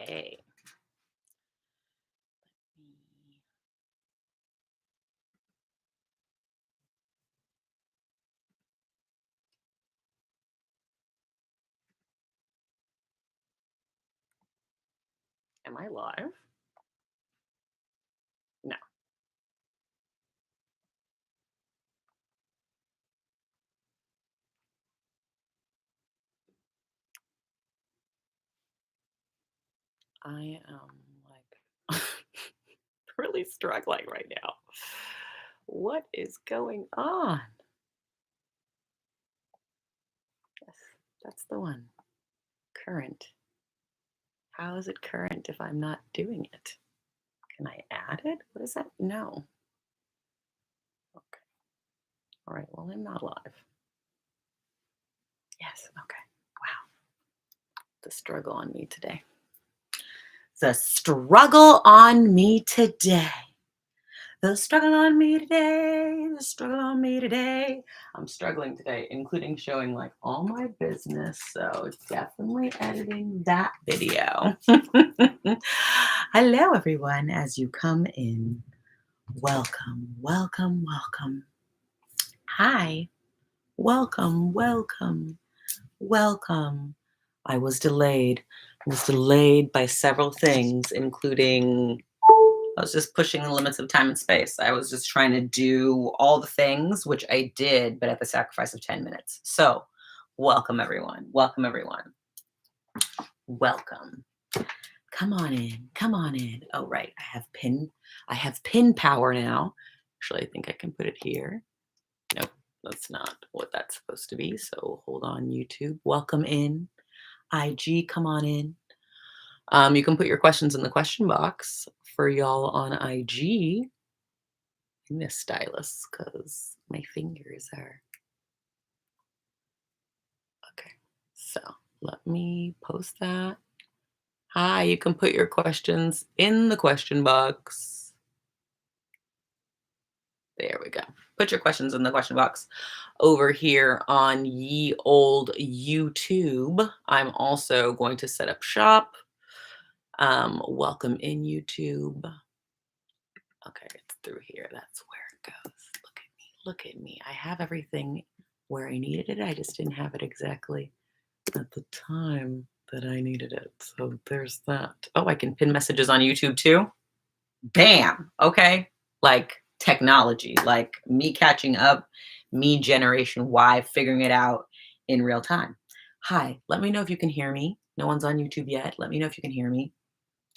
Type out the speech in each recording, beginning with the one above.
Okay. Am I live? No. I am like really struggling right now. What is going on? Yes, that's the one. Current. How is it current if I'm not doing it? Can I add it? What is that? No. Okay. All right. Well, I'm not live. Yes. Okay. Wow. The struggle on me today. The struggle on me today. The struggle on me today, the struggle on me today. I'm struggling today, including showing like all my business. So definitely editing that video. Hello, everyone. As you come in, welcome, welcome, welcome. Hi, welcome, welcome, welcome. I was delayed. I was delayed by several things, including I was just pushing the limits of time and space. I was just trying to do all the things, which I did, but at the sacrifice of 10 minutes. So, welcome everyone. Welcome everyone. Welcome. Come on in. Come on in. Oh, right. I have pin power now. Actually, I think I can put it here. Nope, that's not what that's supposed to be. So hold on, YouTube. Welcome in. IG, come on in. You can put your questions in the question box for y'all on IG. In this stylus because my fingers are okay. So let me post that. Hi, you can put your questions in the question box. There we go. Put your questions in the question box over here on ye old YouTube. I'm also going to set up shop. Welcome in YouTube. Okay, it's through here. That's where it goes. Look at me. Look at me. I have everything where I needed it. I just didn't have it exactly at the time that I needed it. So there's that. Oh, I can pin messages on YouTube too. Bam. Okay. Like technology, like me catching up, me Generation Y figuring it out in real time. Hi, let me know if you can hear me. No one's on YouTube yet. Let me know if you can hear me.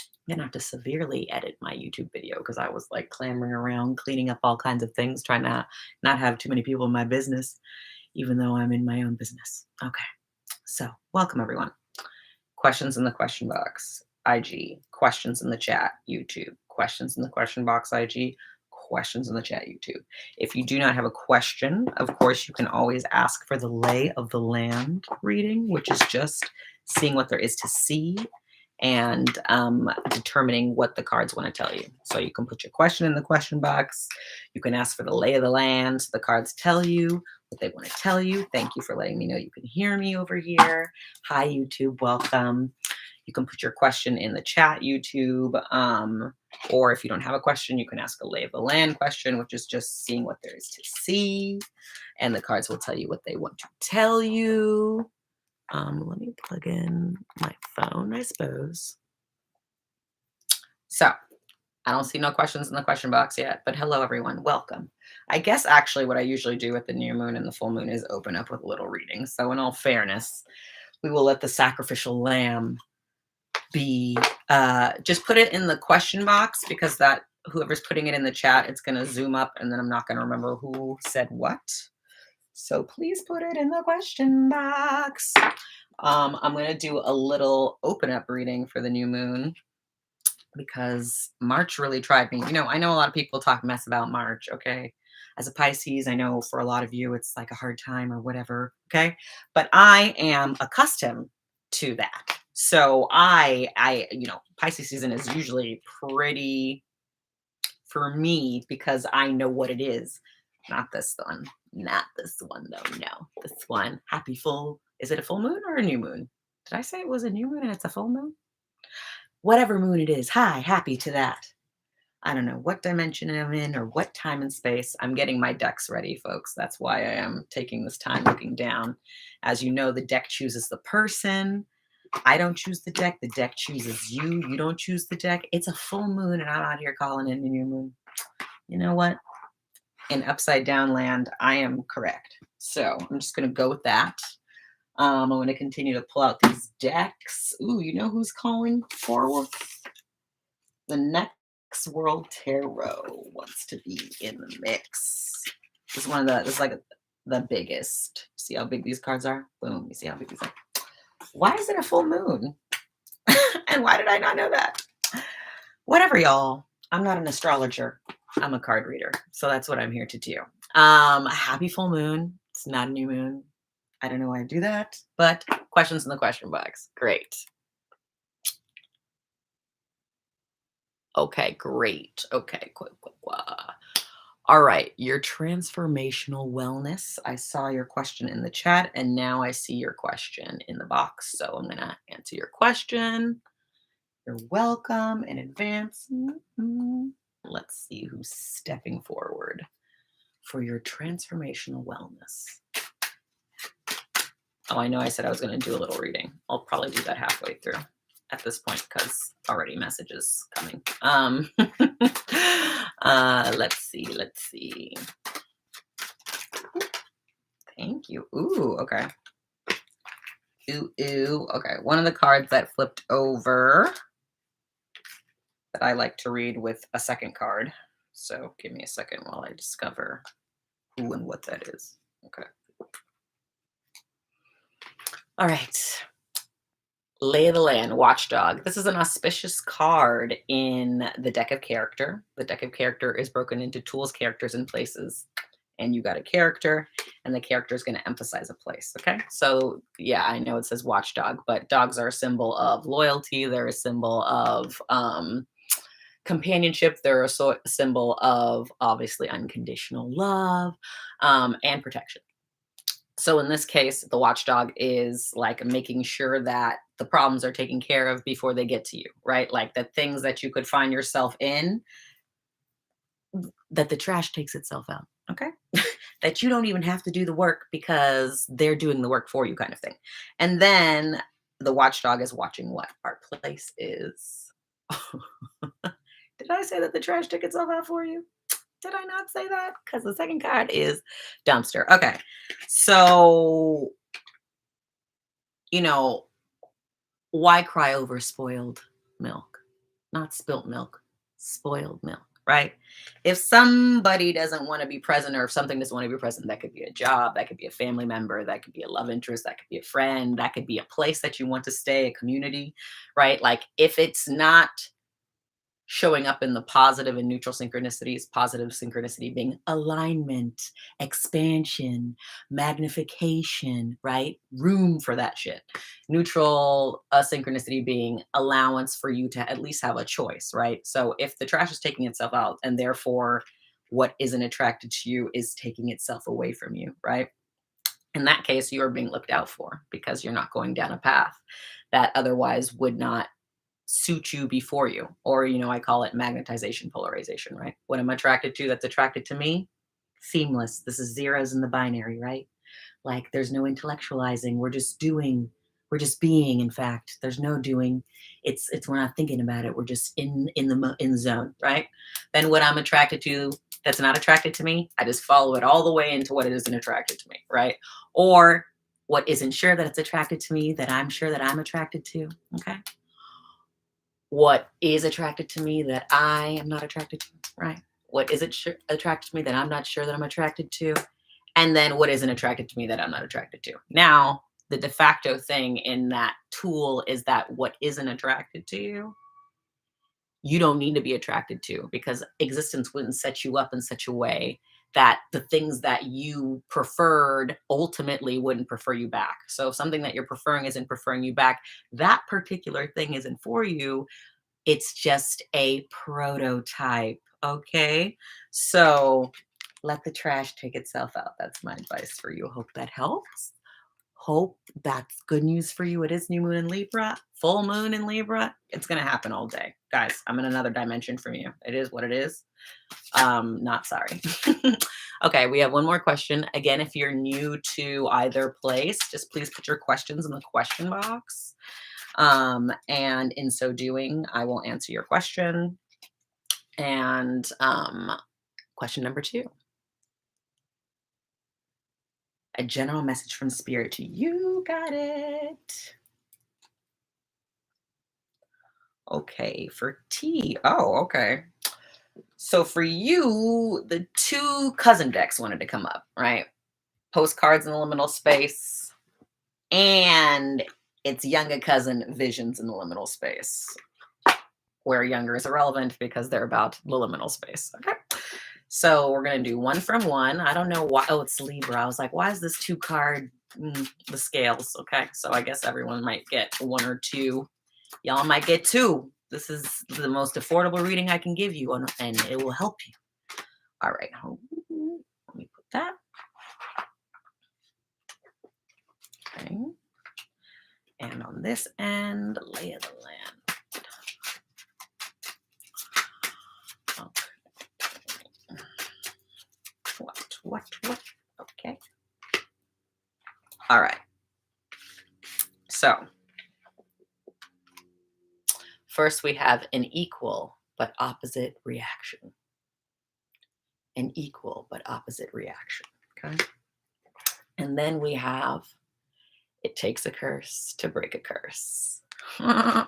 I'm gonna have to severely edit my YouTube video because I was like clambering around, cleaning up all kinds of things, trying to not have too many people in my business, even though I'm in my own business. Okay. So, welcome everyone. Questions in the question box, IG. Questions in the chat, YouTube. Questions in the question box, IG. Questions in the chat, YouTube. If you do not have a question, of course, you can always ask for the lay of the land reading, which is just seeing what there is to see and determining what the cards want to tell you. So you can put your question in the question box. You can ask for the lay of the land. So the cards tell you what they want to tell you. Thank you for letting me know you can hear me over here. Hi, YouTube. Welcome. You can put your question in the chat, YouTube. Or if you don't have a question, you can ask a lay of the land question, which is just seeing what there is to see. And the cards will tell you what they want to tell you. Let me plug in my phone, I suppose. So I don't see no questions in the question box yet, but hello everyone, welcome. I guess actually what I usually do with the new moon and the full moon is open up with a little reading. So in all fairness, we will let the sacrificial lamb be, just put it in the question box because that whoever's putting it in the chat, it's going to zoom up and then I'm not going to remember who said what. So please put it in the question box. I'm going to do a little open up reading for the new moon because March really tried me. You know, I know a lot of people talk mess about March, okay? As a Pisces, I know for a lot of you it's like a hard time or whatever, okay? But I am accustomed to that. So you know, Pisces season is usually pretty for me because I know what it is. Not this one. Not this one, though. No, this one. Happy full. Is it a full moon or a new moon? Did I say it was a new moon and it's a full moon? whatever moon it is. Hi, happy to that. I don't know what dimension I'm in or what time and space. I'm getting my decks ready, folks. That's why I am taking this time looking down. As you know, the deck chooses the person. I don't choose the deck. The deck chooses you. You don't choose the deck. It's a full moon, and I'm out here calling in the new moon. You know what? In upside down land, I am correct. So I'm just going to go with that. I'm going to continue to pull out these decks. Ooh, you know who's calling forward? The next World Tarot wants to be in the mix. This is one of the, this is like the biggest. See how big these cards are? Boom. You see how big these are? Why is it a full moon? And why did I not know that? Whatever, y'all. I'm not an astrologer. I'm a card reader. So that's what I'm here to do. Happy full moon. It's not a new moon. I don't know why I do that, but questions in the question box. Great. Okay, great. Okay, all right, your transformational wellness. I saw your question in the chat, and now I see your question in the box. So I'm going to answer your question. You're welcome in advance. Let's see who's stepping forward for your transformational wellness. Oh, I know I said I was going to do a little reading. I'll probably do that halfway through at this point because already messages coming. Let's see. Thank you. Ooh, okay. Ooh. Okay. One of the cards that flipped over that I like to read with a second card. So give me a second while I discover who and what that is. Okay. All right. Lay of the Land, Watchdog. This is an auspicious card in the deck of character. The deck of character is broken into tools, characters, and places. And you got a character, and the character is going to emphasize a place. Okay. So, yeah, I know it says watchdog, but dogs are a symbol of loyalty. They're a symbol of companionship. They're a symbol of obviously unconditional love and protection. So in this case, the watchdog is like making sure that the problems are taken care of before they get to you, right? Like the things that you could find yourself in, that the trash takes itself out, okay? That you don't even have to do the work because they're doing the work for you, kind of thing. And then the watchdog is watching what our place is. Did I say that the trash took itself out for you? Did I not say that? Because the second card is dumpster. Okay. So, you know, why cry over spoiled milk? Not spilt milk, spoiled milk, right? If somebody doesn't want to be present or if something doesn't want to be present, that could be a job, that could be a family member, that could be a love interest, that could be a friend, that could be a place that you want to stay, a community, right? Like if it's not showing up in the positive and neutral synchronicities, positive synchronicity being alignment, expansion, magnification, right? Room for that shit. Neutral synchronicity being allowance for you to at least have a choice, right? So if the trash is taking itself out and therefore what isn't attracted to you is taking itself away from you, right? In that case, you are being looked out for because you're not going down a path that otherwise would not suit you before you. Or, I call it magnetization polarization, right? What I'm attracted to that's attracted to me, seamless. This is zeros in the binary, right? Like there's no intellectualizing. We're just doing, we're just being, in fact. There's no doing. It's we're not thinking about it. We're just in the zone, right? Then what I'm attracted to that's not attracted to me, I just follow it all the way into what it isn't attracted to me, right? Or what isn't sure that it's attracted to me that I'm sure that I'm attracted to. Okay. What is attracted to me that I am not attracted to, right? What isn't attracted to me that I'm not sure that I'm attracted to? And then what isn't attracted to me that I'm not attracted to? Now, the de facto thing in that tool is that what isn't attracted to you, you don't need to be attracted to because existence wouldn't set you up in such a way that the things that you preferred ultimately wouldn't prefer you back. So if something that you're preferring isn't preferring you back, that particular thing isn't for you. It's just a prototype, okay? So let the trash take itself out. That's my advice for you. Hope that helps. hope that's good news for you. It is new moon in Libra, full moon in Libra. It's going to happen all day. Guys, I'm in another dimension from you. It is what it is. Not sorry. Okay, we have one more question. Again, if you're new to either place, just please put your questions in the question box. And in so doing, I will answer your question. And question number two, a general message from spirit to you. Got it. Okay, for T. Oh, okay. So for you, the two cousin decks wanted to come up, right? Postcards in the liminal space, and it's younger cousin visions in the liminal space, where younger is irrelevant because they're about the liminal space. Okay. So we're going to do one from one. I don't know why. Oh, it's Libra. I was like, why is this two card? The scales. Okay. So I guess everyone might get one or two. Y'all might get two. This is the most affordable reading I can give you, and it will help you. All right. Let me put that. Okay. And on this end, lay of the land. Okay. What? Okay. All right. So first we have an equal but opposite reaction. An equal but opposite reaction. Okay. And then we have, it takes a curse to break a curse. All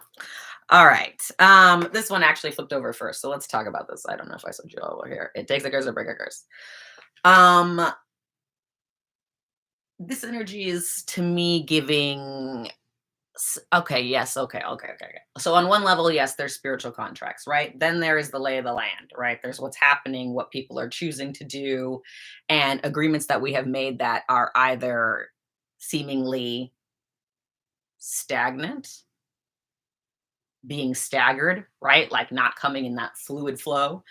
right. This one actually flipped over first. So let's talk about this. I don't know if I said you all were here. It takes a curse to break a curse. This energy is to me giving. Okay, yes, okay. So on one level, yes, there's spiritual contracts, right? Then there is the lay of the land, right? There's what's happening, what people are choosing to do, and agreements that we have made that are either seemingly stagnant, being staggered, right? Like not coming in that fluid flow.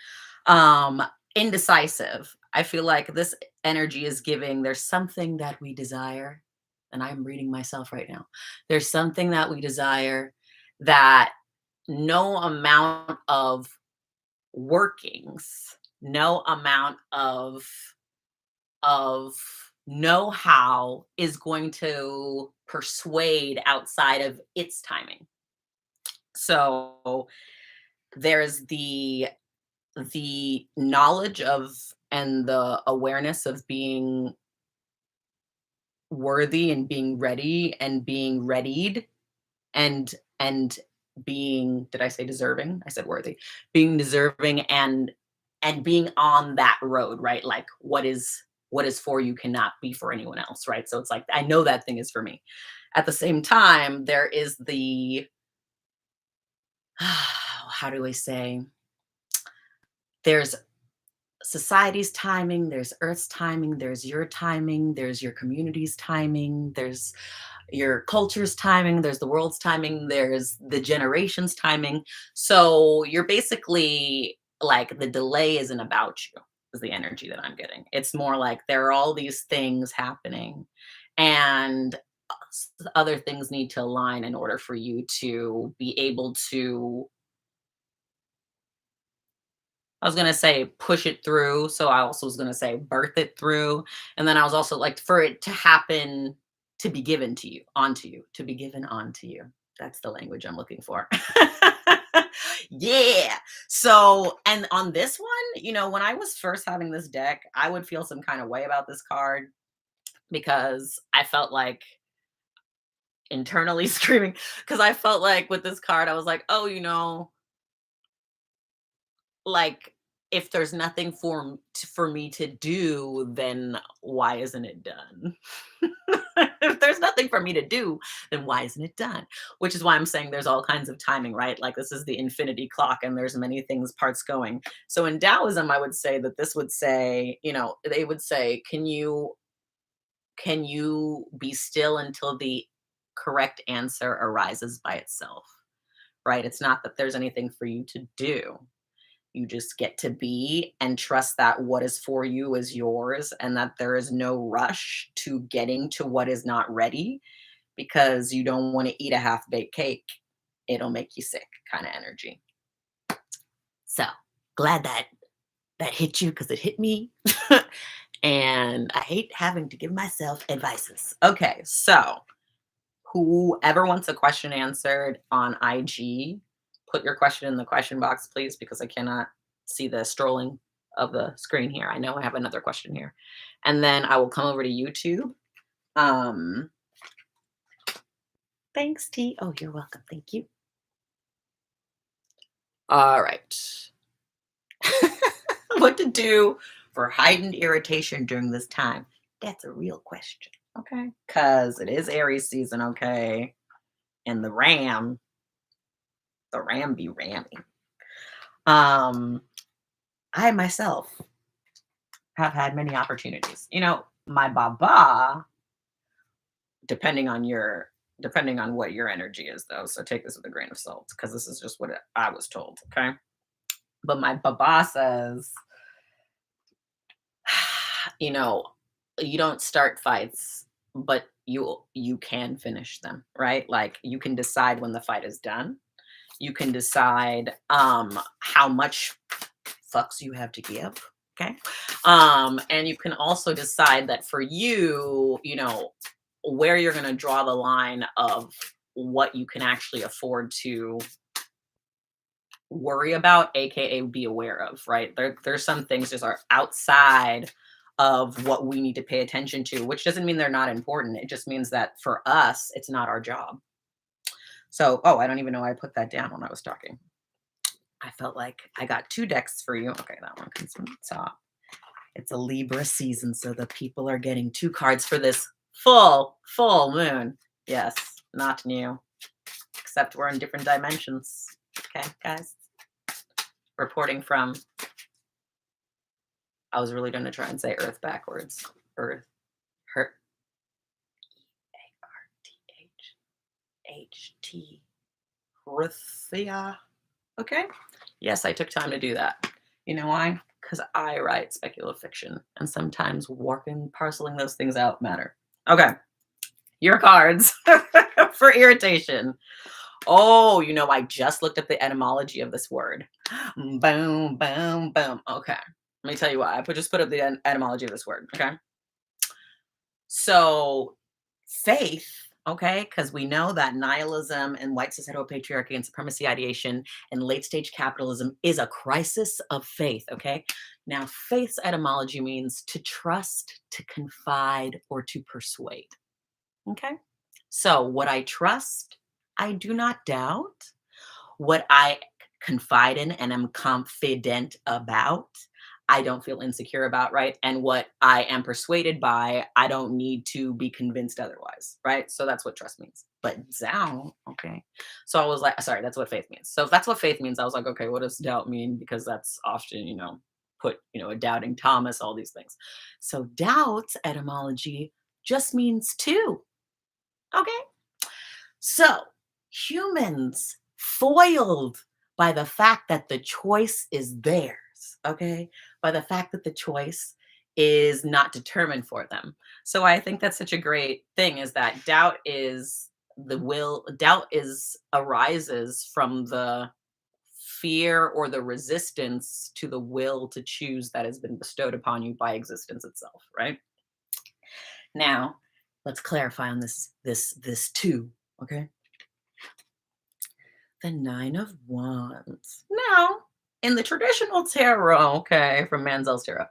Um, Indecisive. I feel like this energy is giving, there's something that we desire, and I'm reading myself right now. There's something that we desire that no amount of workings, no amount of know-how is going to persuade outside of its timing. So there's the knowledge of and the awareness of being worthy and being ready and being readied and being, did I say deserving? I said worthy. Being deserving and being on that road, right? Like what is for you cannot be for anyone else, right? So it's like I know that thing is for me. At the same time, there is the how do I say, there's society's timing, there's Earth's timing, there's your timing, there's your community's timing, there's your culture's timing, there's the world's timing, there's the generation's timing. So you're basically like the delay isn't about you, is the energy that I'm getting. It's more like there are all these things happening, and other things need to align in order for you to be able to, I was gonna say push it through, so I also was gonna say birth it through, and then I was also like for it to happen, to be given to you, onto you, to be given onto you. That's the language I'm looking for. Yeah. So, and on this one, when I was first having this deck, I would feel some kind of way about this card because I felt like internally screaming because I felt like with this card, I was like, oh, like if there's nothing for me to do, then why isn't it done? If there's nothing for me to do, then why isn't it done? Which is why I'm saying there's all kinds of timing, right? Like this is the infinity clock and there's many things, parts going. So in Taoism, I would say that this would say, they would say, can you be still until the correct answer arises by itself, right? It's not that there's anything for you to do. You just get to be and trust that what is for you is yours and that there is no rush to getting to what is not ready because you don't want to eat a half baked cake. It'll make you sick kind of energy. So glad that hit you because it hit me. And I hate having to give myself advices. Okay, so whoever wants a question answered on IG, put your question in the question box, please, because I cannot see the strolling of the screen here. I know I have another question here. And then I will come over to YouTube. Um, Thanks, T. Oh, you're welcome. Thank you. All right. What to do for heightened irritation during this time? That's a real question. Okay. Because it is Aries season. Okay. And the ram be ramming. Um, I myself have had many opportunities. My baba, depending on your depending on what your energy is though. So take this with a grain of salt because this is just what I was told. Okay. But my baba says, you know, you don't start fights, but you can finish them, right? Like you can decide when the fight is done. You can decide how much fucks you have to give. Okay. And you can also decide that for you, where you're going to draw the line of what you can actually afford to worry about, aka be aware of, right? There's some things just are outside of what we need to pay attention to, which doesn't mean they're not important. It just means that for us, it's not our job. So, oh, I don't even know why I put that down when I was talking. I felt like I got two decks for you. Okay, that one comes from the top. It's a Libra season, so the people are getting two cards for this full moon. Yes, not new, except we're in different dimensions. Okay, guys. Reporting from, I was really going to try and say Earth backwards. Earth, her, EARTHHT, Ruthia. Okay. Yes, I took time to do that. You know why? Because I write speculative fiction, and sometimes working, parceling those things out matter. Okay. Your cards for irritation. Oh, I just looked up the etymology of this word. Boom, boom, boom. Okay. Let me tell you why. Just put up the etymology of this word. Okay. So, faith, okay, because we know that nihilism and white societal patriarchy and supremacy ideation and late stage capitalism is a crisis of faith. Okay. Now, faith's etymology means to trust, to confide, or to persuade. Okay. So, what I trust, I do not doubt. What I confide in and am confident about, I don't feel insecure about, right? And what I am persuaded by, I don't need to be convinced otherwise, right? So that's what trust means. But doubt, okay. So I was like, sorry, that's what faith means. So if that's what faith means, I was like, okay, what does doubt mean? Because that's often, put, a doubting Thomas, all these things. So doubt's etymology just means two. Okay. So humans foiled by the fact that the choice is theirs, okay? By the fact that the choice is not determined for them. So I think that's such a great thing is that doubt is arises from the fear or the resistance to the will to choose that has been bestowed upon you by existence itself, right? Now, let's clarify on this too, okay? The Nine of Wands. Now, in the traditional tarot, okay, from Manzel's tarot.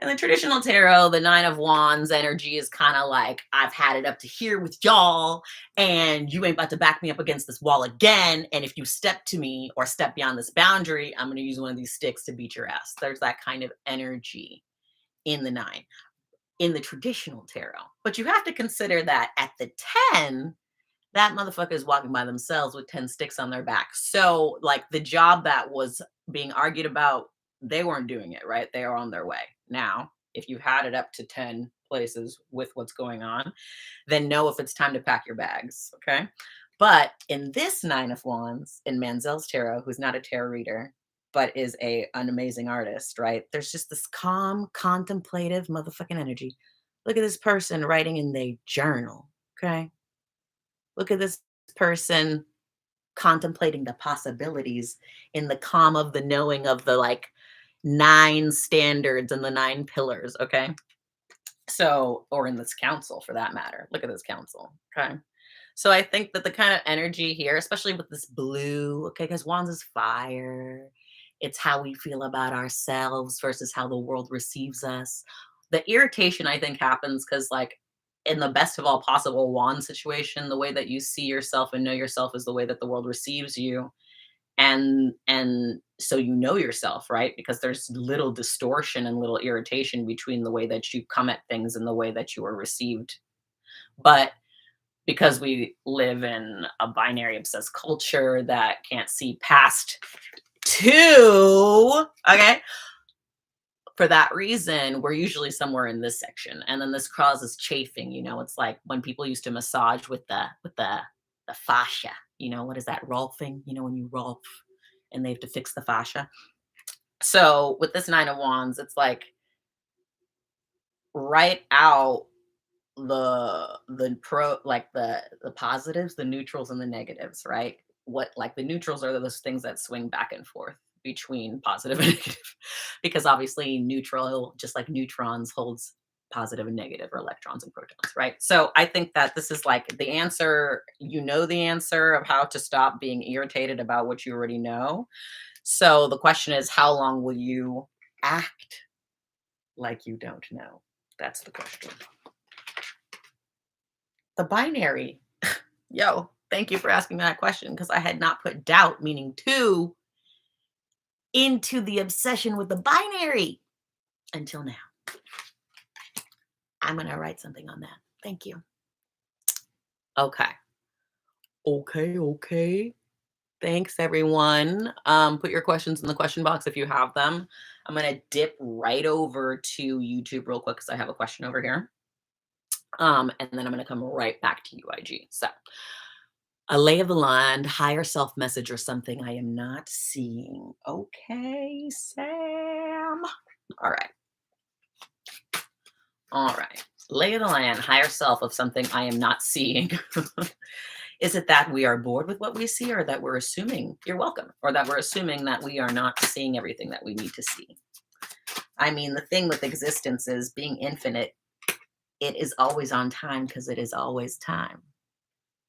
In the traditional tarot, the Nine of Wands energy is kind of like, I've had it up to here with y'all, and you ain't about to back me up against this wall again. And if you step to me or step beyond this boundary, I'm going to use one of these sticks to beat your ass. There's that kind of energy in the nine, in the traditional tarot. But you have to consider that at the 10, that motherfucker is walking by themselves with 10 sticks on their back. So, like, the job that was being argued about, they weren't doing it, right? They are on their way. Now, if you had it up to 10 places with what's going on, then know if it's time to pack your bags, okay? But in this Nine of Wands, in Manzel's tarot, who's not a tarot reader, but is an amazing artist, right? There's just this calm, contemplative motherfucking energy. Look at this person writing in their journal, okay? Look at this person contemplating the possibilities in the calm of the knowing of the like 9 standards and the 9 pillars, okay? So, or in this council for that matter. Look at this council, okay? So I think that the kind of energy here, especially with this blue, okay, because wands is fire. It's how we feel about ourselves versus how the world receives us. The irritation I think happens because, like, in the best of all possible wand situation, the way that you see yourself and know yourself is the way that the world receives you. And so you know yourself, right? Because there's little distortion and little irritation between the way that you come at things and the way that you are received. But because we live in a binary obsessed culture that can't see past 2, okay? For that reason, we're usually somewhere in this section, and then this causes chafing, it's like when people used to massage with the fascia, what is that, rolfing? When you rolf and they have to fix the fascia. So, with this 9 of wands, it's like, write out the positives, the neutrals, and the negatives, right? What like the neutrals are those things that swing back and forth between positive and negative, because obviously neutral, just like neutrons, holds positive and negative, or electrons and protons, right? So I think that this is like the answer. The answer of how to stop being irritated about what you already know. So the question is, how long will you act like you don't know? That's the question. The binary. Yo, thank you for asking that question because I had not put doubt, meaning two, into the obsession with the binary until now. I'm going to write something on that. Thank you. Okay. Okay. Thanks, everyone. Put your questions in the question box if you have them. I'm going to dip right over to YouTube real quick because I have a question over here. And then I'm going to come right back to you, IG. So, a lay of the land, higher self message, or something I am not seeing. Okay, Sam. All right. All right. Lay of the land, higher self of something I am not seeing. Is it that we are bored with what we see, or that we're assuming you're welcome, or that we're assuming that we are not seeing everything that we need to see? I mean, the thing with existence is being infinite, it is always on time because it is always time.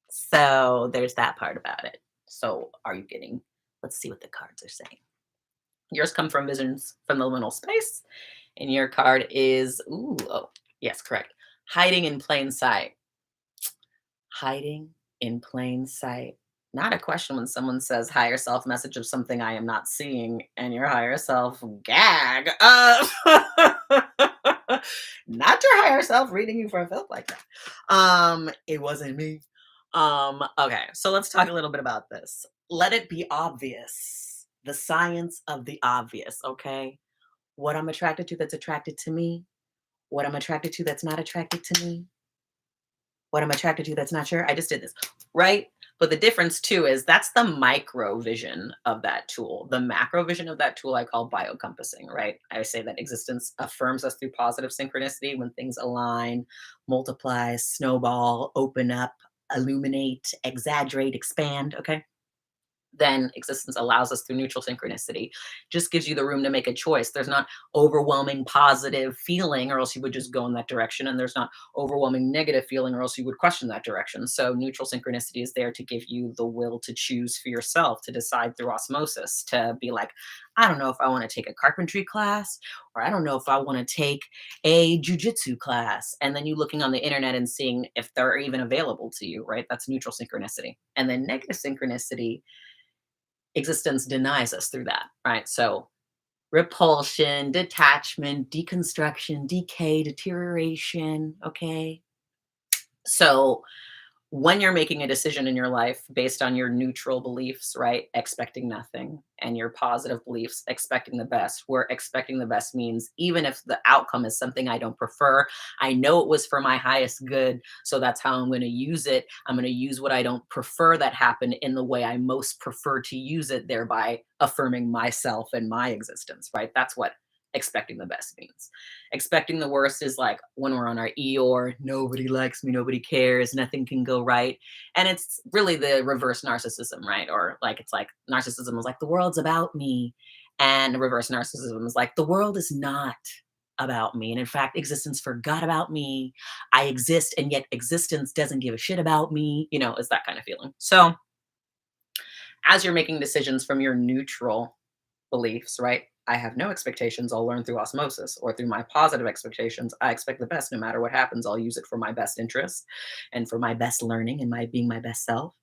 So there's that part about it. So are you getting, let's see what the cards are saying. Yours come from visions from the liminal space. And your card is, yes, correct. Hiding in plain sight. Hiding in plain sight. Not a question when someone says higher self message of something I am not seeing, and your higher self gag. Not your higher self reading you for a filth like that. It wasn't me. Okay, so let's talk a little bit about this. Let it be obvious. The science of the obvious, okay? What I'm attracted to that's attracted to me, what I'm attracted to that's not attracted to me, what I'm attracted to that's not sure. I just did this, right? But the difference too is that's the micro vision of that tool. The macro vision of that tool I call biocompassing, right? I say that existence affirms us through positive synchronicity when things align, multiply, snowball, open up, illuminate, exaggerate, expand, okay? Then existence allows us through neutral synchronicity, just gives you the room to make a choice. There's not overwhelming positive feeling, or else you would just go in that direction. And there's not overwhelming negative feeling, or else you would question that direction. So neutral synchronicity is there to give you the will to choose for yourself, to decide through osmosis, to be like, I don't know if I want to take a carpentry class, or I don't know if I want to take a jujitsu class. And then you looking on the internet and seeing if they're even available to you, right? That's neutral synchronicity. And then negative synchronicity, existence denies us through that, right? So repulsion, detachment, deconstruction, decay, deterioration, okay? So when you're making a decision in your life based on your neutral beliefs, right? Expecting nothing, and your positive beliefs, expecting the best. Where expecting the best means even if the outcome is something I don't prefer, I know it was for my highest good. So that's how I'm going to use it. I'm going to use what I don't prefer that happen in the way I most prefer to use it, thereby affirming myself and my existence, right? That's what expecting the best means. Expecting the worst is like when we're on our Eeyore, nobody likes me, nobody cares, nothing can go right. And it's really the reverse narcissism, right? Or like it's like narcissism is like the world's about me. And reverse narcissism is like the world is not about me. And in fact, existence forgot about me. I exist, and yet existence doesn't give a shit about me. It's that kind of feeling. So as you're making decisions from your neutral beliefs, right? I have no expectations. I'll learn through osmosis, or through my positive expectations. I expect the best no matter what happens. I'll use it for my best interest and for my best learning and my being my best self.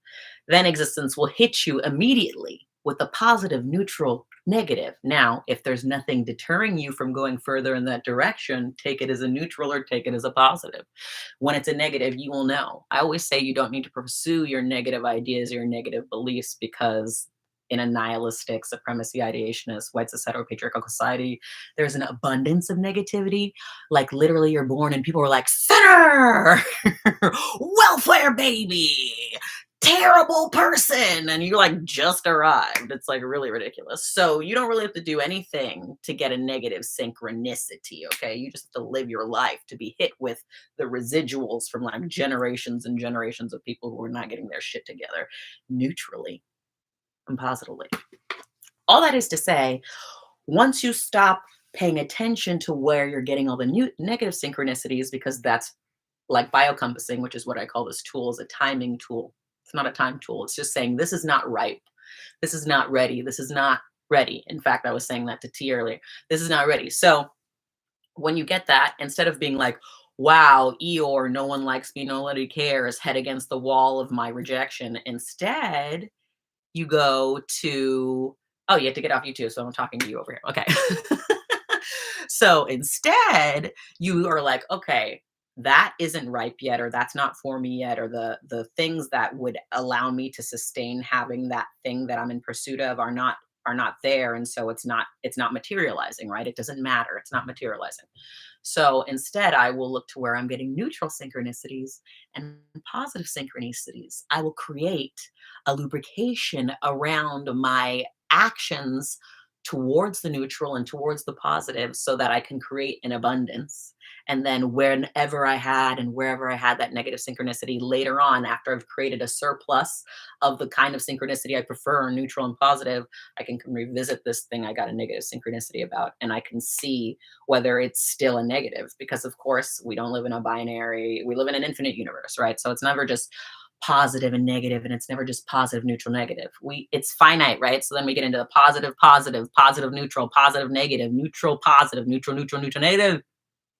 Then existence will hit you immediately with a positive, neutral, negative. Now, if there's nothing deterring you from going further in that direction, take it as a neutral or take it as a positive. When it's a negative, you will know. I always say you don't need to pursue your negative ideas, your negative beliefs, because in a nihilistic, supremacy ideationist, white cis-heteropatriarchal society, there's an abundance of negativity. Like literally, you're born and people are like, sinner, welfare baby, terrible person, and you like just arrived. It's like really ridiculous. So you don't really have to do anything to get a negative synchronicity. Okay, you just have to live your life to be hit with the residuals from like generations and generations of people who are not getting their shit together neutrally and positively. All that is to say, once you stop paying attention to where you're getting all the negative synchronicities, because that's like biocompassing, which is what I call this tool, is a timing tool. It's not a time tool. It's just saying this is not ripe. This is not ready. This is not ready. In fact, I was saying that to T earlier. This is not ready. So when you get that, instead of being like, wow, Eeyore, no one likes me, nobody cares, head against the wall of my rejection, instead, you go to, oh, you have to get off YouTube, so I'm talking to you over here. Okay. So instead, you are like, okay, that isn't ripe yet, or that's not for me yet, or the things that would allow me to sustain having that thing that I'm in pursuit of are not there, and so it's not materializing, right? It doesn't matter. It's not materializing. So instead, I will look to where I'm getting neutral synchronicities and positive synchronicities. I will create a lubrication around my actions towards the neutral and towards the positive so that I can create an abundance. And then whenever I had and wherever I had that negative synchronicity later on, after I've created a surplus of the kind of synchronicity I prefer, neutral and positive, I can revisit this thing I got a negative synchronicity about, and I can see whether it's still a negative, because of course we don't live in a binary, we live in an infinite universe, right? So it's never just positive and negative, and it's never just positive, neutral, negative. It's finite, right? So then we get into the positive, positive, positive, neutral, positive, negative, neutral, positive, neutral, neutral, neutral, negative,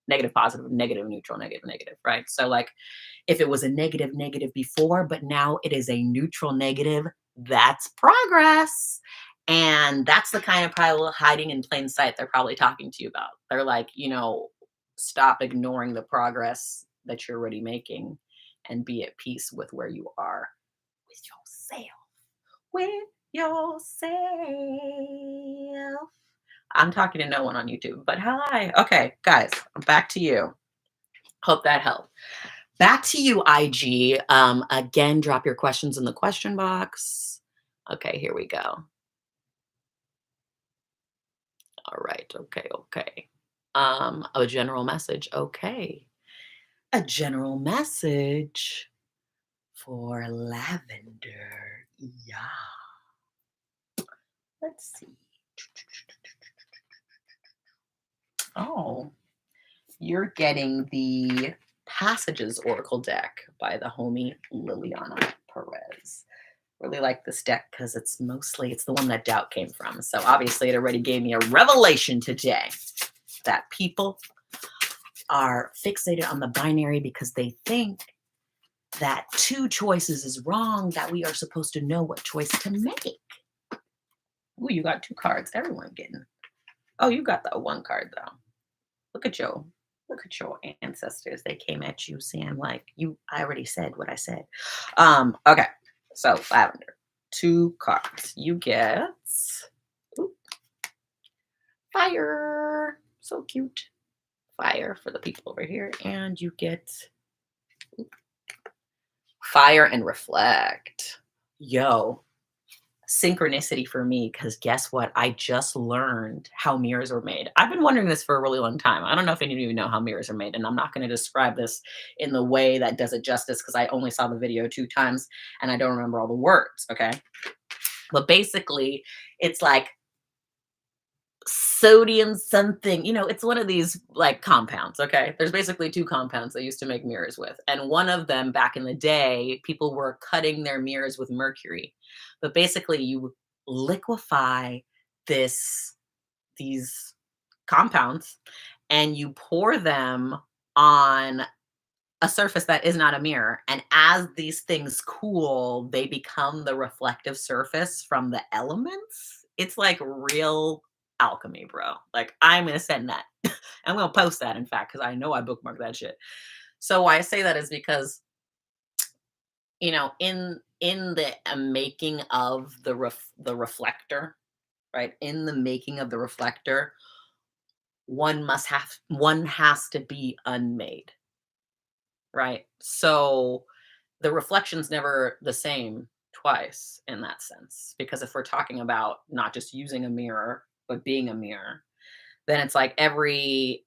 negative, positive, negative, neutral, negative, negative, right? So like if it was a negative negative before, but now it is a neutral negative, that's progress. And that's the kind of probably hiding in plain sight they're probably talking to you about. They're like, stop ignoring the progress that you're already making and be at peace with where you are with yourself. With yourself. I'm talking to no one on YouTube, but hi. Okay, guys, I'm back to you. Hope that helped. Back to you, IG. Again, drop your questions in the question box. Okay, here we go. All right. Okay. Okay. A general message. Okay. A general message for lavender. Yeah. Let's see. Oh, you're getting the Passages Oracle deck by the homie Liliana Perez. Really like this deck because it's the one that doubt came from. So obviously it already gave me a revelation today that people are fixated on the binary because they think that two choices is wrong, that we are supposed to know what choice to make. Ooh, you got two cards. Everyone getting. Oh, you got that one card though. Look at you. Look at your ancestors. They came at you saying, like, I already said what I said. Okay. So lavender. Two cards. You get ooh, fire. So cute. Fire for the people over here. And you get fire and reflect. Yo, synchronicity for me, because guess what? I just learned how mirrors were made. I've been wondering this for a really long time. I don't know if any of you know how mirrors are made, and I'm not going to describe this in the way that does it justice because I only saw the video 2 times and I don't remember all the words. Okay. But basically, it's like sodium something, it's one of these like compounds. Okay. There's basically 2 compounds they used to make mirrors with. And one of them back in the day, people were cutting their mirrors with mercury. But basically, you liquefy this, these compounds, and you pour them on a surface that is not a mirror. And as these things cool, they become the reflective surface from the elements. It's like real alchemy, bro. Like, I'm gonna send that. I'm gonna post that, in fact, because I know I bookmarked that shit. So why I say that is because, in the making of the reflector, right? In the making of the reflector, one has to be unmade, right? So the reflection's never the same twice in that sense. Because if we're talking about not just using a mirror, but being a mirror, then it's like every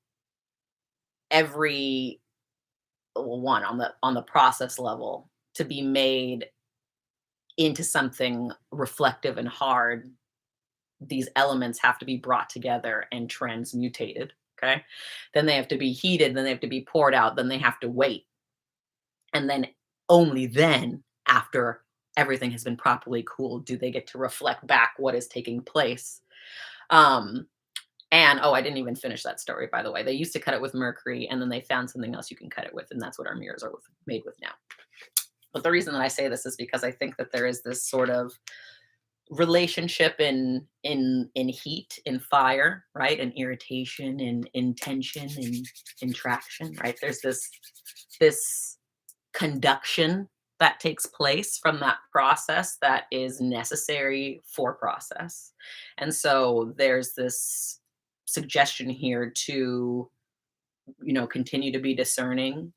one on the process level to be made into something reflective and hard, these elements have to be brought together and transmutated. Okay. Then they have to be heated, then they have to be poured out, then they have to wait. And then only then, after everything has been properly cooled, do they get to reflect back what is taking place. Um, and oh, I didn't even finish that story, by the way. They used to cut it with mercury, and then they found something else you can cut it with, and that's what our mirrors are made with now. But the reason that I say this is because I think that there is this sort of relationship in heat, in fire, right? In irritation, in tension, in traction, right? There's this conduction that takes place from that process that is necessary for process. And so there's this suggestion here to, continue to be discerning,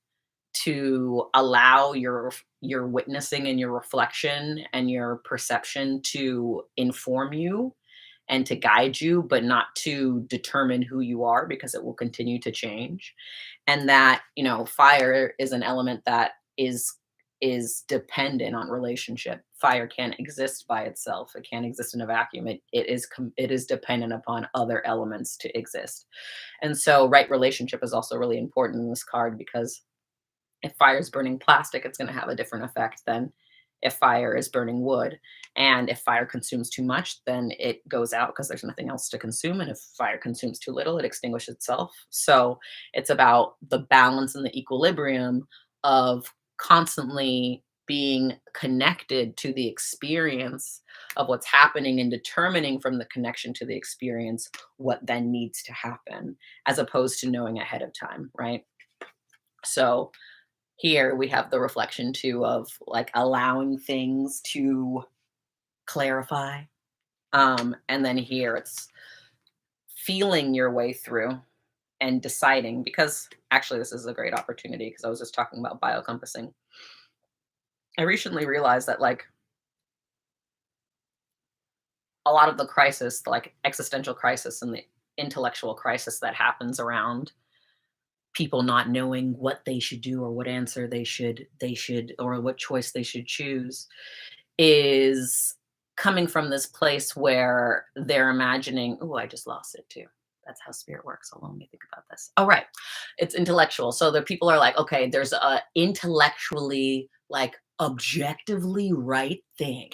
to allow your witnessing and your reflection and your perception to inform you and to guide you, but not to determine who you are, because it will continue to change. And that, fire is an element that is dependent on relationship. Fire can't exist by itself. It can't exist in a vacuum. It is dependent upon other elements to exist. And so right relationship is also really important in this card, because if fire is burning plastic, it's going to have a different effect than if fire is burning wood. And if fire consumes too much, then it goes out because there's nothing else to consume. And if fire consumes too little, it extinguishes itself. So it's about the balance and the equilibrium of constantly being connected to the experience of what's happening, and determining from the connection to the experience what then needs to happen, as opposed to knowing ahead of time, right? So here we have the reflection too of like allowing things to clarify. And then here it's feeling your way through and deciding, because actually this is a great opportunity, because I was just talking about biocompassing. I recently realized that like a lot of the crisis, like existential crisis and the intellectual crisis that happens around people not knowing what they should do, or what answer they should or what choice they should choose, is coming from this place where they're imagining, oh, I just lost it too. That's how spirit works. Hold on, let me think about this. Oh, right. It's intellectual. So the people are like, okay, there's a intellectually, like objectively right thing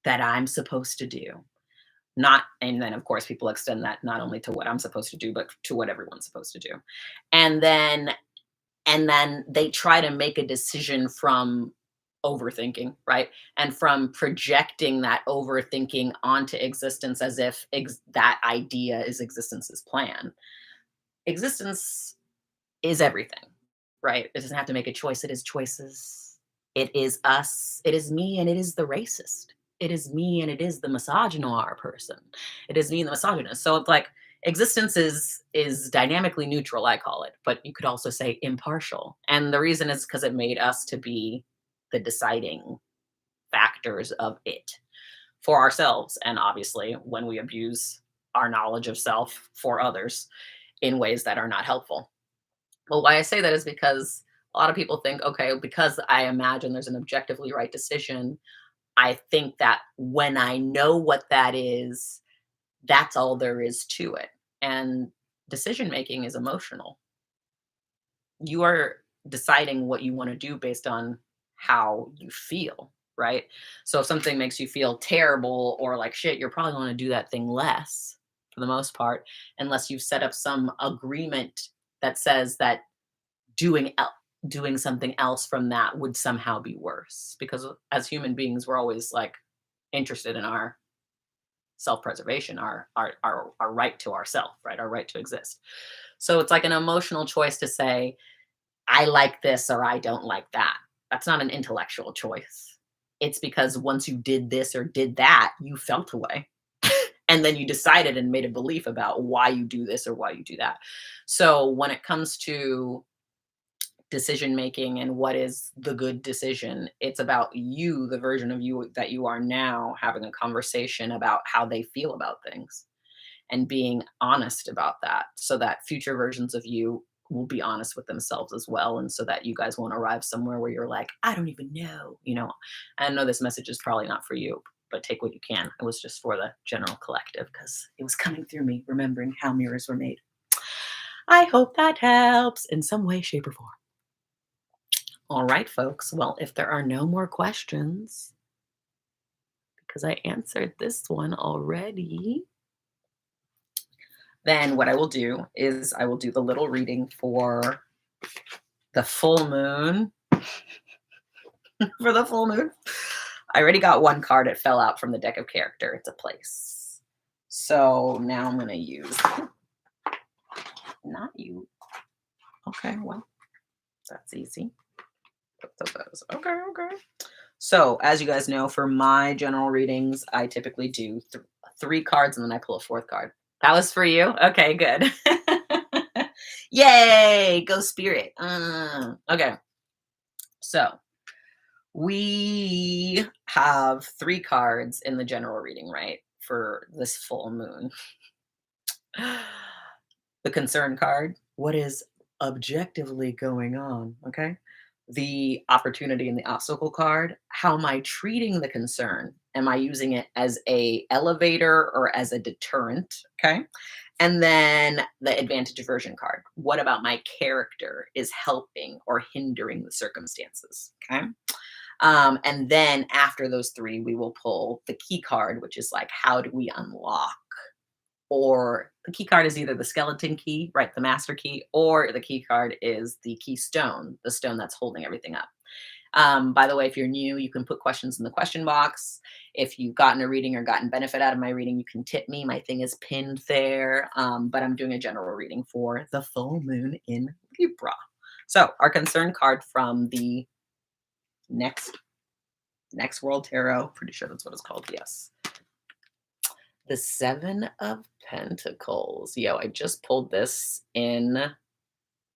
that I'm supposed to do. Not, and then of course people extend that not only to what I'm supposed to do, but to what everyone's supposed to do. And then they try to make a decision from overthinking, right? And from projecting that overthinking onto existence, as if that idea is existence's plan. Existence is everything, right? It doesn't have to make a choice. It is choices. It is us. It is me, and it is the racist. It is me, and it is the misogynoir person. It is me and the misogynist. So it's like existence is dynamically neutral, I call it, but you could also say impartial. And the reason is because it made us to be the deciding factors of it for ourselves. And obviously, when we abuse our knowledge of self for others in ways that are not helpful. Well, why I say that is because a lot of people think, okay, because I imagine there's an objectively right decision, I think that when I know what that is, that's all there is to it. And decision making is emotional. You are deciding what you want to do based on how you feel, right? So if something makes you feel terrible or like shit, you're probably going to do that thing less for the most part, unless you've set up some agreement that says that doing el- doing something else from that would somehow be worse. Because as human beings, we're always like interested in our self-preservation, our right to ourself, right? Our right to exist. So it's like an emotional choice to say, I like this or I don't like that. That's not an intellectual choice. It's because once you did this or did that, you felt a way. And then you decided and made a belief about why you do this or why you do that. So when it comes to decision making and what is the good decision, it's about you, the version of you that you are now, having a conversation about how they feel about things and being honest about that so that future versions of you will be honest with themselves as well, and so that you guys won't arrive somewhere where you're like, I don't even know, you know. I know this message is probably not for you, but take what you can. It was just for the general collective because it was coming through me remembering how mirrors were made. I hope that helps in some way, shape, or form. All right, folks. Well, if there are no more questions, because I answered this one already, then what I will do is I will do the little reading for the full moon. For the full moon. I already got one card. It fell out from the deck of character. It's a place. So now I'm going to use, not you. Okay, well, that's easy. Okay, okay. So, as you guys know, for my general readings, I typically do three cards and then I pull a fourth card. That was for you? Okay, good. Yay! Go spirit. Okay. So, we have three cards in the general reading, right? For this full moon. The concern card, what is objectively going on? Okay. The opportunity and the obstacle card, how am I treating the concern? Am I using it as a elevator or as a deterrent? Okay. And then the advantage aversion card. What about my character is helping or hindering the circumstances? Okay. And then after those three, we will pull the key card, which is like, how do we unlock? Or the key card is either the skeleton key, right, the master key, or the key card is the keystone, the stone that's holding everything up. By the way, if you're new, you can put questions in the question box. If you've gotten a reading or gotten benefit out of my reading, you can tip me. My thing is pinned there. But I'm doing a general reading for the full moon in Libra. So our concern card from the next World Tarot, pretty sure that's what it's called. Yes. The Seven of Pentacles. Yo, I just pulled this in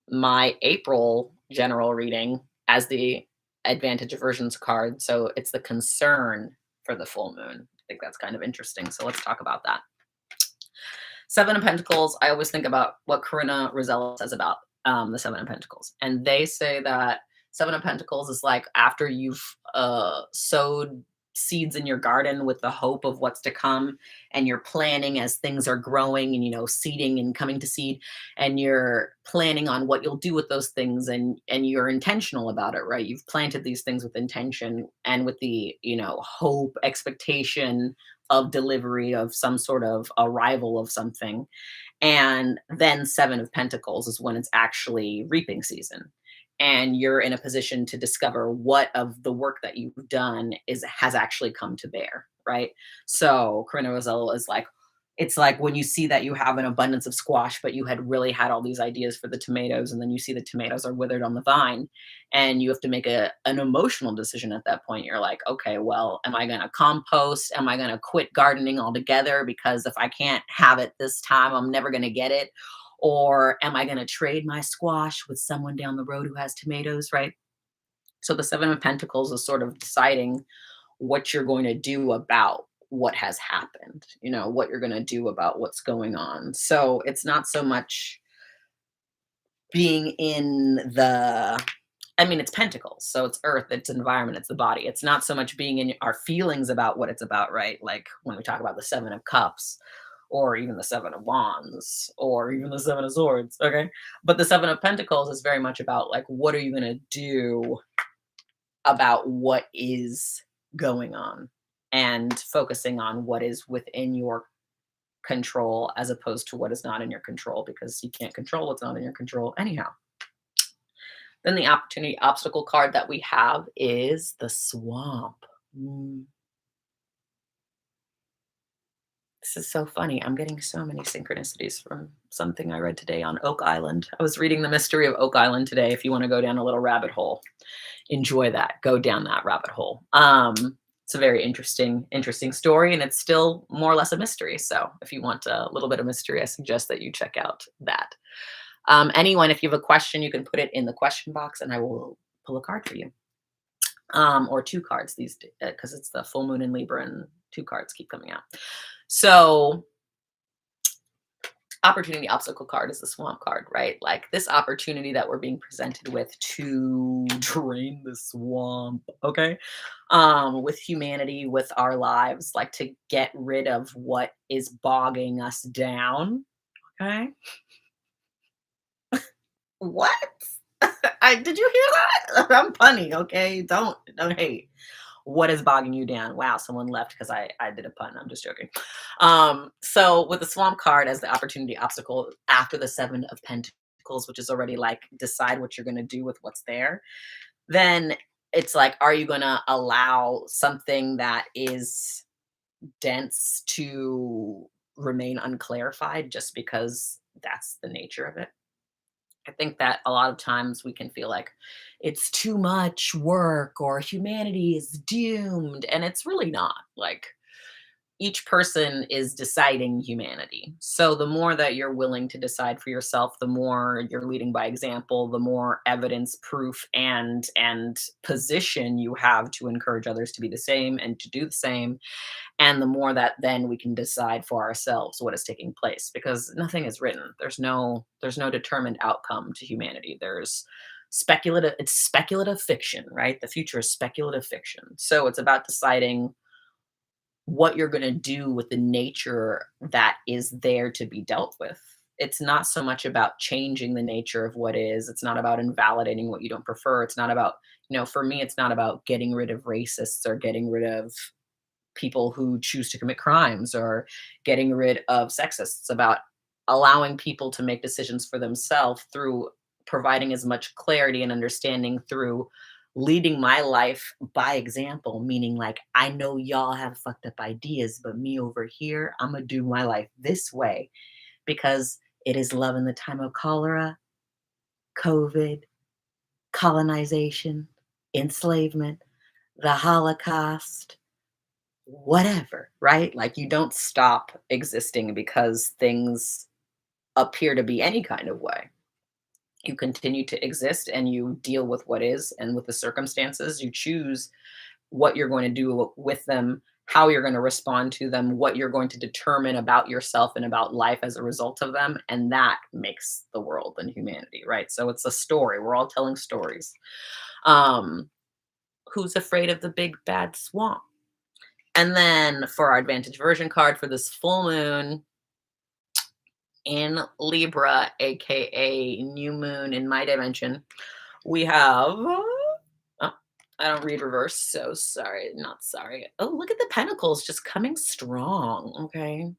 my April general reading as the advantage aversions card. So it's the concern for the full moon. I think that's kind of interesting. So let's talk about that. Seven of Pentacles. I always think about what Corinna Rosella says about the Seven of Pentacles. And they say that Seven of Pentacles is like after you've sowed seeds in your garden with the hope of what's to come, and you're planning as things are growing and, you know, seeding and coming to seed, and you're planning on what you'll do with those things, and you're intentional about it, right? You've planted these things with intention and with the, you know, hope, expectation of delivery of some sort of arrival of something. And then Seven of Pentacles is when it's actually reaping season. And you're in a position to discover what of the work that you've done has actually come to bear, right? So Corinna Rosella is like, It's like when you see that you have an abundance of squash, but you had really had all these ideas for the tomatoes, and then you see the tomatoes are withered on the vine, and you have to make an emotional decision at that point. You're like, okay, well, am I going to compost? Am I going to quit gardening altogether? Because if I can't have it this time, I'm never going to get it. Or am I going to trade my squash with someone down the road who has tomatoes, right? So the Seven of Pentacles is sort of deciding what you're going to do about what has happened, what you're going to do about what's going on. So it's not so much being in it's pentacles. So it's earth, it's environment, it's the body. It's not so much being in our feelings about what it's about, right? Like when we talk about the Seven of Cups, or even the Seven of Wands, or even the Seven of Swords. Okay. But the Seven of Pentacles is very much about like, what are you going to do about what is going on, and focusing on what is within your control as opposed to what is not in your control, because you can't control what's not in your control anyhow. Then the opportunity obstacle card that we have is the swamp. Mm, This is so funny. I'm getting so many synchronicities from something I read today on Oak Island. I was reading The Mystery of Oak Island today. If you want to go down a little rabbit hole, enjoy that. Go down that rabbit hole. It's a very interesting story, and it's still more or less a mystery. So if you want a little bit of mystery, I suggest that you check out that. Anyone, if you have a question, you can put it in the question box, and I will pull a card for you, or two cards these because it's the full moon in Libra, and two cards keep coming out. So opportunity obstacle card is the swamp card, right? Like this opportunity that we're being presented with to drain the swamp, okay? With humanity, with our lives, like to get rid of what is bogging us down, okay? What? Did you hear that? I'm punny, okay? Don't hate. What is bogging you down? Wow, someone left because I did a pun. I'm just joking. So with the swamp card as the opportunity obstacle after the Seven of Pentacles, which is already like decide what you're going to do with what's there, then it's like, are you going to allow something that is dense to remain unclarified just because that's the nature of it? I think that a lot of times we can feel like it's too much work or humanity is doomed, and it's really not. Like each person is deciding humanity. So the more that you're willing to decide for yourself, the more you're leading by example, the more evidence, proof, and position you have to encourage others to be the same and to do the same, and the more that then we can decide for ourselves what is taking place, because nothing is written. There's no determined outcome to humanity. There's speculative It's speculative fiction, right? The future is speculative fiction. So it's about deciding what you're going to do with the nature that is there to be dealt with. It's not so much about changing the nature of what is. It's not about invalidating what you don't prefer. It's not about, for me, it's not about getting rid of racists or getting rid of people who choose to commit crimes or getting rid of sexists. It's about allowing people to make decisions for themselves through providing as much clarity and understanding through leading my life by example, meaning like, I know y'all have fucked up ideas, but me over here, I'm going to do my life this way because it is love in the time of cholera, COVID, colonization, enslavement, the Holocaust, whatever, right? Like you don't stop existing because things appear to be any kind of way. You continue to exist and you deal with what is and with the circumstances. You choose what you're going to do with them, how you're going to respond to them, what you're going to determine about yourself and about life as a result of them. And that makes the world and humanity, right? So it's a story. We're all telling stories. Um, who's afraid of the big bad swamp? And then for our advantage version card for this full moon in Libra, aka new moon in my dimension, we have I don't read reverse, so sorry, not sorry. Oh, look at the pentacles just coming strong. Okay.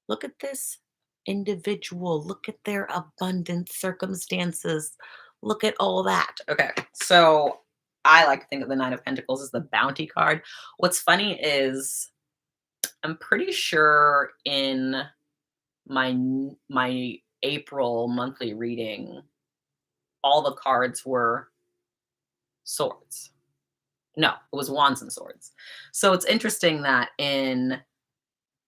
Look at this individual. Look at their abundant circumstances. Look at all that. Okay. So I like to think of the Nine of Pentacles as the bounty card. What's funny is I'm pretty sure in my April monthly reading, all the cards were swords. No, it was wands and swords. So it's interesting that in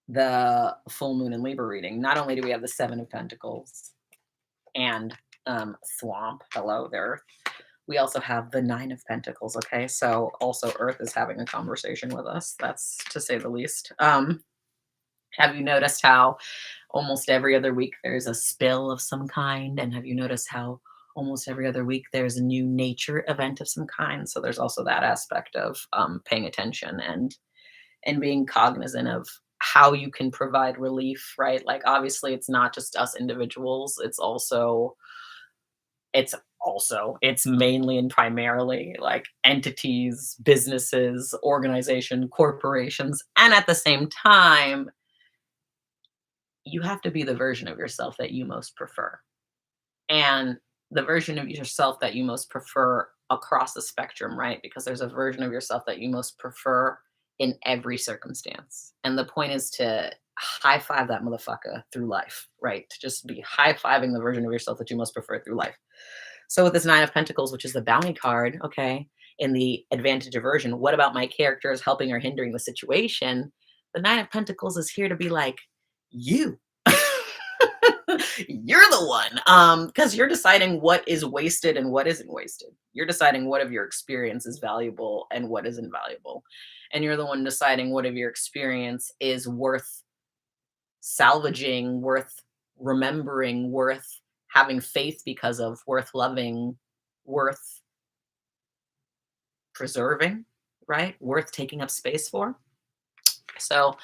the full moon and Libra reading, not only do we have the 7 of Pentacles and swamp, hello there. We also have the 9 of Pentacles. Okay, so also Earth is having a conversation with us. That's to say the least. Have you noticed how almost every other week there's a spill of some kind? And have you noticed how almost every other week there's a new nature event of some kind? So there's also that aspect of paying attention and being cognizant of how you can provide relief, right? Like obviously it's not just us individuals, it's mainly and primarily like entities, businesses, organization, corporations, and at the same time, you have to be the version of yourself that you most prefer. And the version of yourself that you most prefer across the spectrum, right? Because there's a version of yourself that you most prefer in every circumstance. And the point is to high five that motherfucker through life, right? To just be high fiving the version of yourself that you most prefer through life. So with this 9 of Pentacles, which is the bounty card, okay, in the advantage aversion, what about my characters helping or hindering the situation? The 9 of Pentacles is here to be like, you. You're the one. Because you're deciding what is wasted and what isn't wasted. You're deciding what of your experience is valuable and what isn't valuable. And you're the one deciding what of your experience is worth salvaging, worth remembering, worth having faith because of, worth loving, worth preserving, right? Worth taking up space for. So,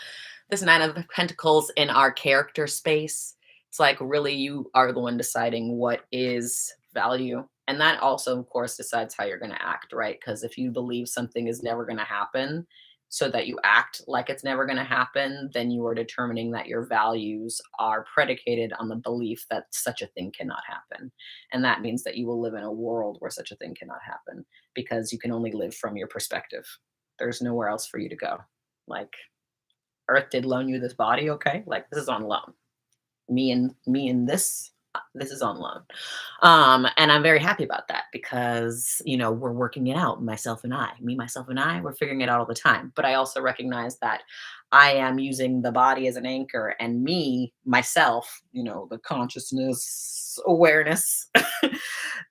this 9 of Pentacles in our character space, it's like really you are the one deciding what is value. And that also, of course, decides how you're going to act, right? Because if you believe something is never going to happen, so that you act like it's never going to happen, then you are determining that your values are predicated on the belief that such a thing cannot happen. And that means that you will live in a world where such a thing cannot happen because you can only live from your perspective. There's nowhere else for you to go. Like, Earth did loan you this body, okay? Like this is on loan. Me and this is on loan. And I'm very happy about that because, we're working it out, myself and I, we're figuring it out all the time. But I also recognize that I am using the body as an anchor and myself, the consciousness, awareness,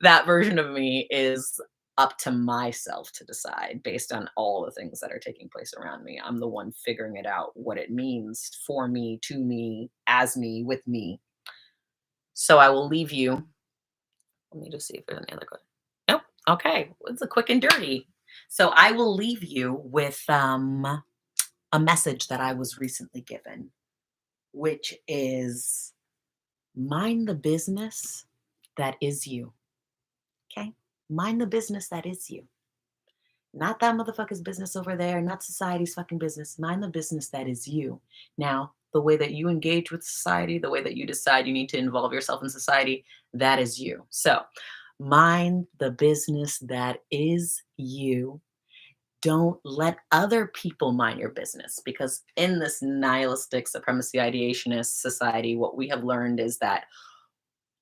that version of me is up to myself to decide based on all the things that are taking place around me. I'm the one figuring it out, what it means for me, to me, as me, with me. So I will leave you. Let me just see if there's any other question. Nope. Okay. It's a quick and dirty. So I will leave you with a message that I was recently given, which is mind the business that is you. Okay? Mind the business that is you. Not that motherfucker's business over there, not society's fucking business. Mind the business that is you. Now, the way that you engage with society, the way that you decide you need to involve yourself in society, that is you. So, mind the business that is you. Don't let other people mind your business because in this nihilistic supremacy ideationist society, what we have learned is that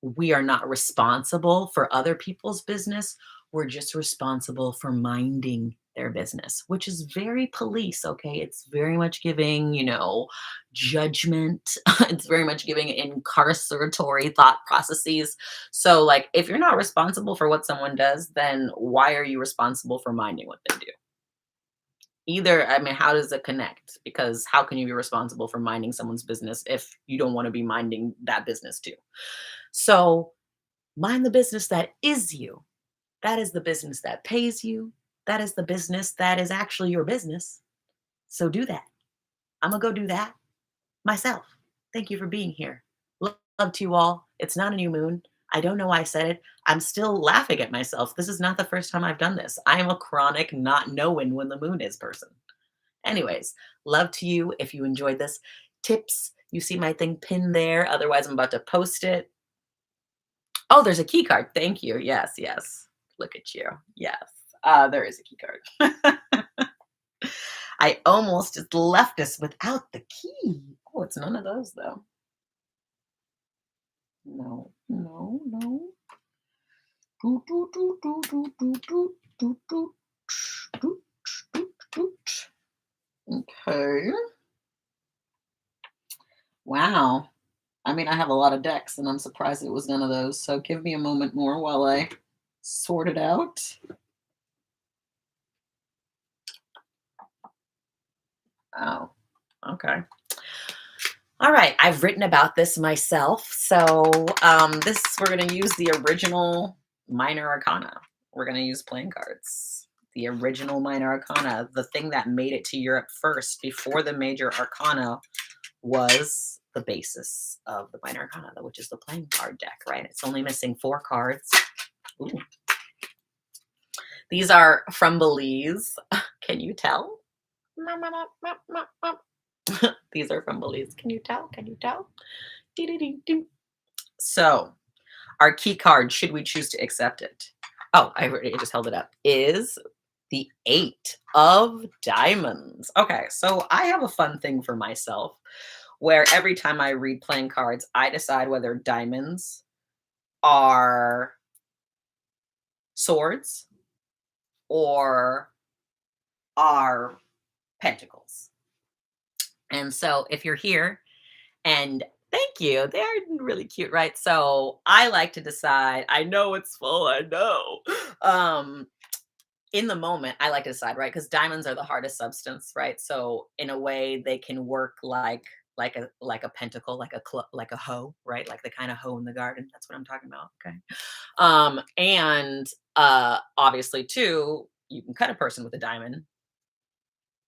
we are not responsible for other people's business. We're just responsible for minding their business, which is very police. Okay. It's very much giving, judgment. It's very much giving incarceratory thought processes. So, like, if you're not responsible for what someone does, then why are you responsible for minding what they do? Either, I mean, how does it connect? Because how can you be responsible for minding someone's business if you don't want to be minding that business too? So, mind the business that is you. That is the business that pays you. That is the business that is actually your business. So do that. I'm going to go do that myself. Thank you for being here. Love to you all. It's not a new moon. I don't know why I said it. I'm still laughing at myself. This is not the first time I've done this. I am a chronic not knowing when the moon is person. Anyways, love to you. If you enjoyed this, tips, you see my thing pinned there. Otherwise, I'm about to post it. Oh, there's a key card. Thank you. Yes, yes. Look at you. Yes. There is a key card. I almost just left us without the key. Oh, it's none of those though. No, no, no. Doot, doot, doot, doot, doot, doot, doot, doot, doot, doot, doot, doot. Okay. Wow. I mean, I have a lot of decks, and I'm surprised it was none of those. So give me a moment more while I sort it out. Oh, okay. All right. I've written about this myself. So this we're going to use the original minor arcana. We're going to use playing cards. The original minor arcana, the thing that made it to Europe first before the major arcana was the basis of the minor arcana, which is the playing card deck, right? It's only missing 4 cards. Ooh. These are from Belize. Can you tell? These are from Belize. Can you tell? Can you tell? Dee-dee-dee-doo. So, our key card, should we choose to accept it? Oh, I already just held it up. Is the 8 of diamonds. Okay, so I have a fun thing for myself where every time I read playing cards, I decide whether diamonds are swords or are pentacles. And so if you're here and thank you, they're really cute, right? So I like to decide, I know it's full, I know. In the moment, I like to decide, right? Because diamonds are the hardest substance, right? So in a way, they can work like a pentacle, like a hoe, right? Like the kind of hoe in the garden. That's what I'm talking about. Okay. And obviously, too, you can cut a person with a diamond,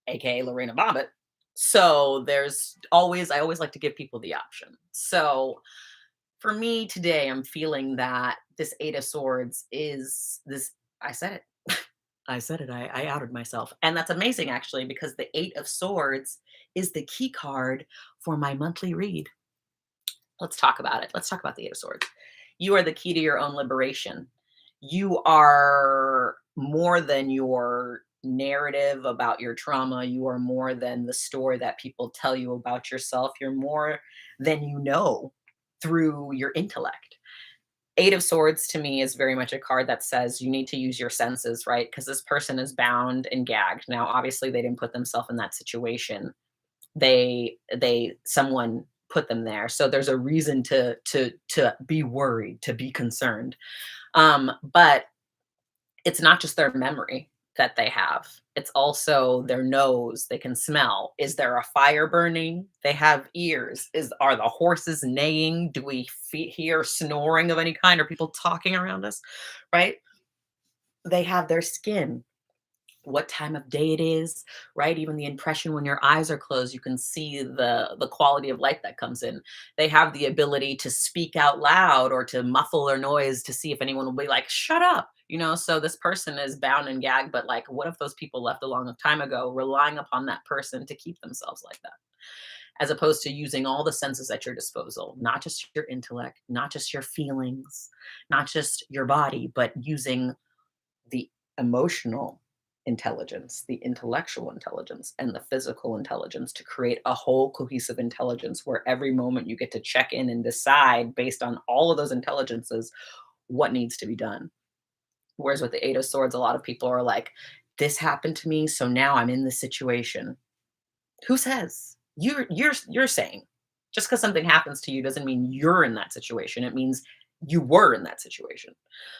aka Lorena Bobbitt. So I always like to give people the option. So for me today, I'm feeling that this 8 of swords is this. I said it. I said it. I outed myself. And that's amazing, actually, because the 8 of swords is the key card for my monthly read. Let's talk about it. Let's talk about the 8 of swords. You are the key to your own liberation. You are more than your narrative about your trauma. You are more than the story that people tell you about yourself. You're more than you know through your intellect. 8 of swords to me is very much a card that says you need to use your senses, right? Because this person is bound and gagged. Now, obviously, they didn't put themselves in that situation. Someone put them there. So there's a reason to be worried, to be concerned. But it's not just their memory that they have. It's also their nose. They can smell. Is there a fire burning? They have ears. Are the horses neighing? Do we hear snoring of any kind? Are people talking around us? Right? They have their skin, what time of day it is, right? Even the impression when your eyes are closed, you can see the quality of light that comes in. They have the ability to speak out loud or to muffle their noise to see if anyone will be like, shut up. So this person is bound and gagged, but like, what if those people left a long time ago, relying upon that person to keep themselves like that? As opposed to using all the senses at your disposal, not just your intellect, not just your feelings, not just your body, but using the emotional intelligence, the intellectual intelligence, and the physical intelligence to create a whole cohesive intelligence where every moment you get to check in and decide based on all of those intelligences what needs to be done. Whereas with the 8 of swords, a lot of people are like, this happened to me, so now I'm in this situation. Who says? You're saying. Just because something happens to you doesn't mean you're in that situation. It means you were in that situation.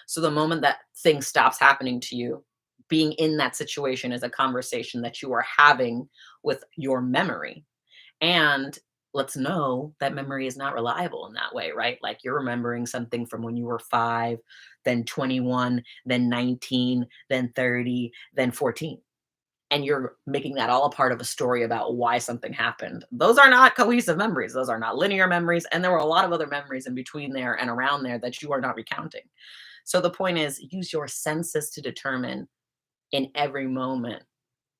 So the moment that thing stops happening to you, being in that situation is a conversation that you are having with your memory. And let's know that memory is not reliable in that way, right? Like you're remembering something from when you were 5, then 21, then 19, then 30, then 14, and you're making that all a part of a story about why something happened. Those are not cohesive memories. Those are not linear memories. And there were a lot of other memories in between there and around there that you are not recounting. So the point is, use your senses to determine in every moment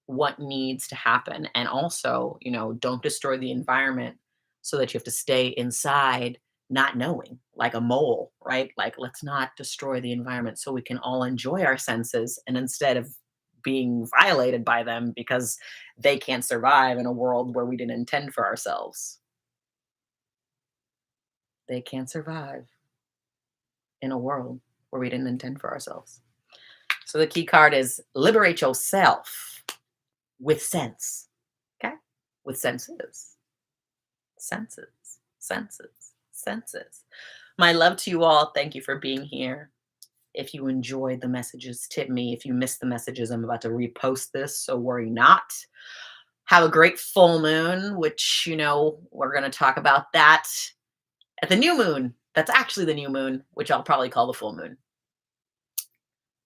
what needs to happen. And also, don't destroy the environment so that you have to stay inside not knowing, like a mole, right? Like, let's not destroy the environment so we can all enjoy our senses and instead of being violated by them because they can't survive in a world where we didn't intend for ourselves. They can't survive in a world where we didn't intend for ourselves. So the key card is liberate yourself with sense. Okay? With senses. Senses. Senses. Senses. My love to you all. Thank you for being here. If you enjoyed the messages, tip me. If you missed the messages, I'm about to repost this, so worry not. Have a great full moon, which, we're going to talk about that at the new moon. That's actually the new moon, which I'll probably call the full moon.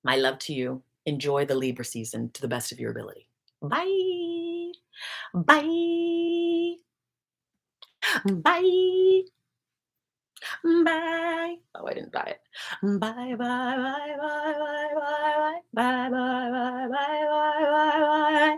My love to you. Enjoy the Libra season to the best of your ability. Bye. Bye. Bye. Bye. Oh, I didn't buy it. Bye, bye, bye, bye, bye, bye, bye, bye, bye, bye, bye, bye, bye, bye.